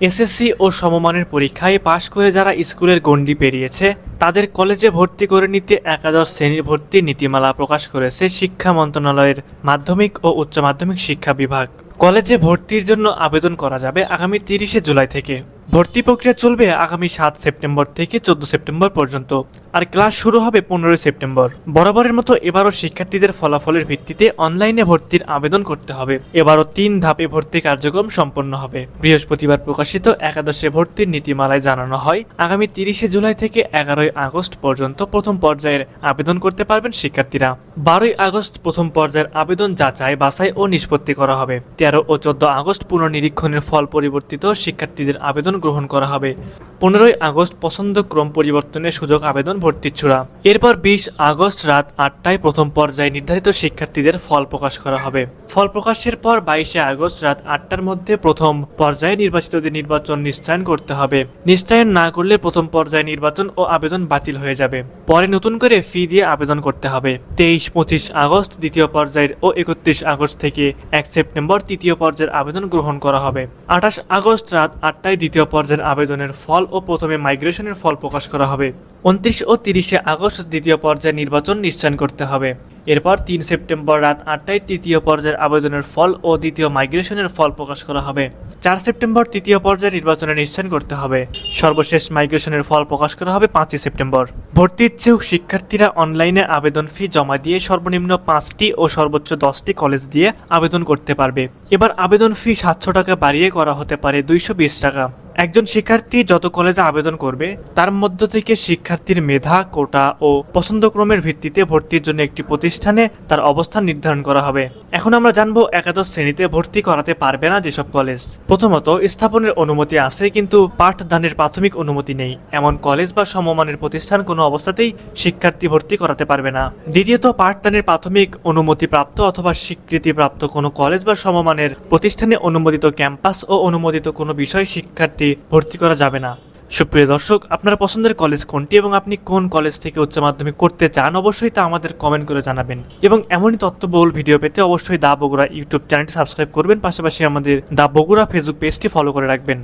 SSC ও সমমানের পরীক্ষায় পাশ করে যারা স্কুলের গণ্ডি পেরিয়েছে তাদের কলেজে ভর্তি করে নিতে একাদশ শ্রেণীর ভর্তির নীতিমালা প্রকাশ করেছে শিক্ষা মন্ত্রণালয়ের মাধ্যমিক ও উচ্চ মাধ্যমিক শিক্ষা বিভাগ। কলেজে ভর্তির জন্য আবেদন করা যাবে আগামী 30শে জুলাই থেকে। ভর্তি প্রক্রিয়া চলবে আগামী 7 সেপ্টেম্বর থেকে 14 সেপ্টেম্বর পর্যন্ত, আর ক্লাস শুরু হবে 15 সেপ্টেম্বর। বরাবরের মতো এবারও শিক্ষার্থীদের ফলাফলের ভিত্তিতে অনলাইনে ভর্তির আবেদন করতে হবে। এবারও 3 ধাপে ভর্তি কার্যক্রম সম্পন্ন হবে। বৃহস্পতিবার প্রকাশিত একাদশে ভর্তির নীতিমালায় জানানো হয়, আগামী 30শে জুলাই থেকে 11ই আগস্ট পর্যন্ত প্রথম পর্যায়ের আবেদন করতে পারবেন শিক্ষার্থীরা। 12ই আগস্ট প্রথম পর্যায়ের আবেদন যাচাই, বাছাই ও নিষ্পত্তি করা হবে। 13 ও 14 আগস্ট পুনর্নিরীক্ষণের ফল পরিবর্তিত শিক্ষার্থীদের আবেদন গ্রহণ করা হবে। 15ই আগস্ট পছন্দ ক্রম পরিবর্তনের সুযোগ আবেদন ভর্তির ছুড়া। এরপর 20 আগস্ট রাত 8টায় প্রথম পর্যায়ে নির্ধারিত শিক্ষার্থীদের ফল প্রকাশ করা হবে। ফল প্রকাশের পর 22শে আগস্ট রাত 8টার মধ্যে প্রথম পর্যায়ে নির্বাচিতদের নির্বাচন নিশ্চয়ন করতে হবে। নিশ্চয়ন না করলে প্রথম পর্যায়ে নির্বাচন ও আবেদন বাতিল হয়ে যাবে। পরে নতুন করে ফি দিয়ে আবেদন করতে হবে। 23-25 আগস্ট দ্বিতীয় পর্যায়ের ও 31 আগস্ট থেকে 1 সেপ্টেম্বর তৃতীয় পর্যায়ের আবেদন গ্রহণ করা হবে। 28 আগস্ট রাত 8টায় দ্বিতীয় পর্যায়ের আবেদনের ফল ও প্রথমে মাইগ্রেশনের ফল প্রকাশ করা হবে। 29 ও 30শে আগস্ট দ্বিতীয় পর্যায়ে নির্বাচন নিশ্চয়ন করতে হবে। এরপর 3 সেপ্টেম্বর রাত 8টায় তৃতীয় পর্যায়ের আবেদনের ফল ও দ্বিতীয় মাইগ্রেশনের ফল প্রকাশ করা হবে। 4 সেপ্টেম্বর তৃতীয় পর্যায়ে নির্বাচনে নিশ্চয়ন করতে হবে। সর্বশেষ মাইগ্রেশনের ফল প্রকাশ করা হবে 5 সেপ্টেম্বর। ভর্তি ইচ্ছুক শিক্ষার্থীরা অনলাইনে আবেদন ফি জমা দিয়ে সর্বনিম্ন 5টি ও সর্বোচ্চ 10টি কলেজ দিয়ে আবেদন করতে পারবে। এবার আবেদন ফি 700 টাকা বাড়িয়ে করা হতে পারে 220 টাকা। একজন শিক্ষার্থী যত কলেজে আবেদন করবে তার মধ্য থেকে শিক্ষার্থীর মেধা, কোটা ও পছন্দক্রমের ভিত্তিতে ভর্তির জন্য একটি প্রতিষ্ঠানে তার অবস্থান নির্ধারণ করা হবে। এখন আমরা জানবো একাদশ শ্রেণীতে ভর্তি করাতে পারবে না যেসব কলেজ। প্রথমত, স্থাপনের অনুমতি আছে কিন্তু পাঠদানের প্রাথমিক অনুমতি নেই এমন কলেজ বা সমমানের প্রতিষ্ঠান কোনো অবস্থাতেই শিক্ষার্থী ভর্তি করাতে পারবে না। দ্বিতীয়ত, পাঠদানের প্রাথমিক অনুমতিপ্রাপ্ত অথবা স্বীকৃতিপ্রাপ্ত কোনো কলেজ বা সমমানের প্রতিষ্ঠানে অনুমোদিত ক্যাম্পাস ও অনুমোদিত কোনো বিষয় শিক্ষার্থী ভর্তি করা যাবে না। সুপ্রিয় দর্শক, আপনার পছন্দের কলেজ কোনটি এবং আপনি কোন কলেজ থেকে উচ্চ মাধ্যমিক করতে চান অবশ্যই তা আমাদের কমেন্ট করে জানাবেন। এবং এমনই তথ্যবহুল ভিডিও পেতে অবশ্যই দা বগুড়া ইউটিউব চ্যানেলটি সাবস্ক্রাইব করবেন, পাশাপাশি আমাদের দা বগুড়া ফেসবুক পেজটি ফলো করে রাখবেন।